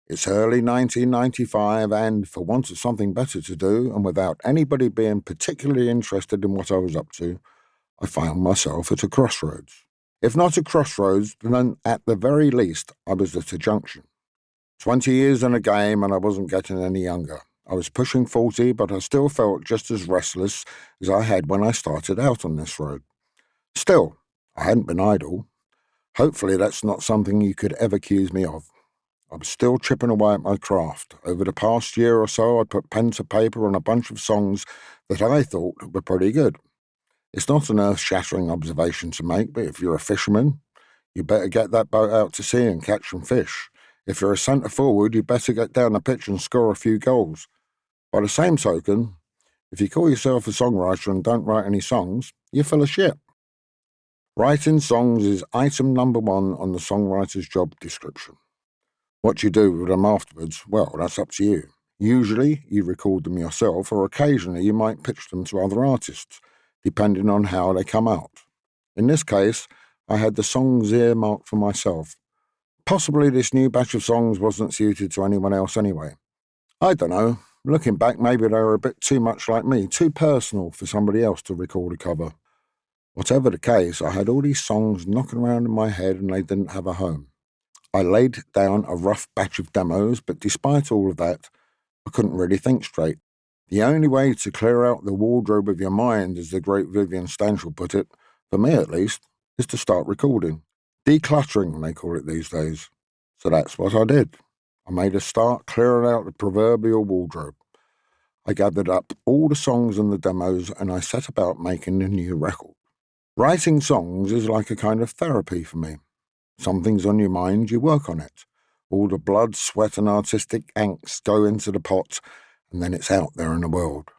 It's early 1995 and, for want of something better to do and without anybody being particularly interested in what I was up to, I found myself at a crossroads. If not a crossroads, then at the very least I was at a junction. 20 years in a game and I wasn't getting any younger. I was pushing 40, but I still felt just as restless as I had when I started out on this road. Still, I hadn't been idle. Hopefully that's not something you could ever accuse me of. I was still chipping away at my craft. Over the past year or so, I'd put pen to paper on a bunch of songs that I thought were pretty good. It's not an earth-shattering observation to make, but if you're a fisherman, you better get that boat out to sea and catch some fish. If you're a centre forward, you better get down the pitch and score a few goals. By the same token, if you call yourself a songwriter and don't write any songs, you're full of shit. Writing songs is item number 1 on the songwriter's job description. What you do with them afterwards, well, that's up to you. Usually, you record them yourself, or occasionally you might pitch them to other artists, depending on how they come out. In this case, I had the songs earmarked for myself. Possibly this new batch of songs wasn't suited to anyone else anyway. I don't know. Looking back, maybe they were a bit too much like me, too personal for somebody else to record a cover. Whatever the case, I had all these songs knocking around in my head and they didn't have a home. I laid down a rough batch of demos, but despite all of that, I couldn't really think straight. The only way to clear out the wardrobe of your mind, as the great Vivian Stanshall put it, for me at least, is to start recording. Decluttering, they call it these days. So that's what I did. I made a start clearing out the proverbial wardrobe. I gathered up all the songs and the demos and I set about making a new record. Writing songs is like a kind of therapy for me. Something's on your mind, you work on it. All the blood, sweat and artistic angst go into the pot and then it's out there in the world.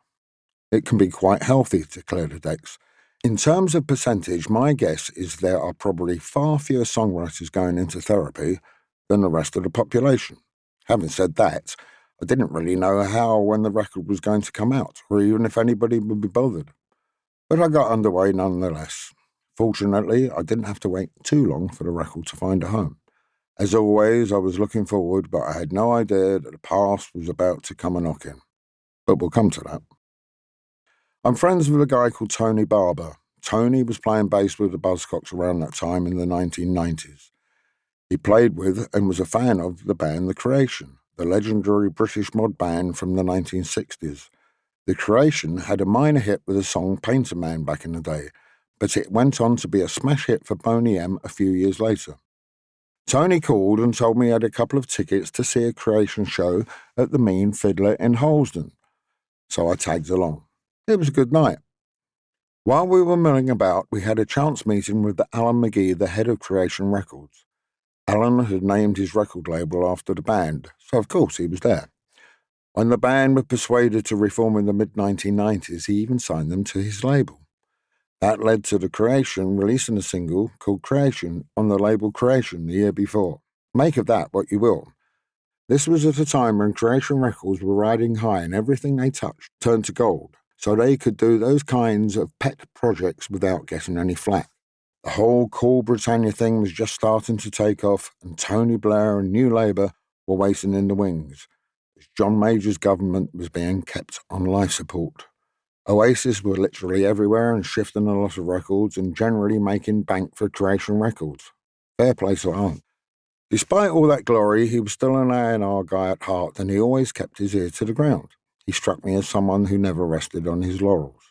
It can be quite healthy to clear the decks. In terms of percentage, my guess is there are probably far fewer songwriters going into therapy than the rest of the population. Having said that, I didn't really know how or when the record was going to come out, or even if anybody would be bothered. But I got underway nonetheless. Fortunately, I didn't have to wait too long for the record to find a home. As always, I was looking forward, but I had no idea that the past was about to come a-knocking. But we'll come to that. I'm friends with a guy called Tony Barber. Tony was playing bass with the Buzzcocks around that time in the 1990s. He played with and was a fan of the band The Creation, the legendary British mod band from the 1960s. The Creation had a minor hit with the song Painter Man back in the day, but it went on to be a smash hit for Boney M a few years later. Tony called and told me he had a couple of tickets to see a Creation show at the Mean Fiddler in Holsden, so I tagged along. It was a good night. While we were milling about, we had a chance meeting with Alan McGee, the head of Creation Records. Alan had named his record label after the band, so of course he was there. When the band were persuaded to reform in the mid-1990s, he even signed them to his label. That led to the Creation releasing a single called Creation on the label Creation the year before. Make of that what you will. This was at a time when Creation Records were riding high and everything they touched turned to gold, so they could do those kinds of pet projects without getting any flack. The whole Cool Britannia thing was just starting to take off, and Tony Blair and New Labour were waiting in the wings, as John Major's government was being kept on life support. Oasis were literally everywhere and shifting a lot of records and generally making bank for Creation Records. Fair play to Alan. Despite all that glory, he was still an A&R guy at heart, and he always kept his ear to the ground. He struck me as someone who never rested on his laurels.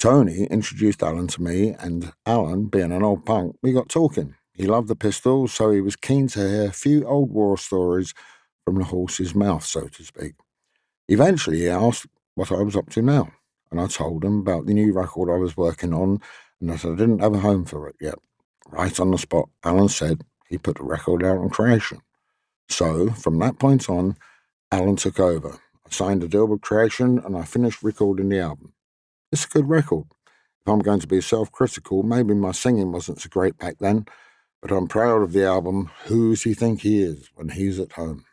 Tony introduced Alan to me, and Alan, being an old punk, we got talking. He loved the Pistols, so he was keen to hear a few old war stories from the horse's mouth, so to speak. Eventually, he asked what I was up to now, and I told him about the new record I was working on and that I didn't have a home for it yet. Right on the spot, Alan said he put the record out on Creation. So, from that point on, Alan took over. I signed a deal with Creation, and I finished recording the album. It's a good record. If I'm going to be self-critical, maybe my singing wasn't so great back then, but I'm proud of the album Who's He Think He Is when he's at home.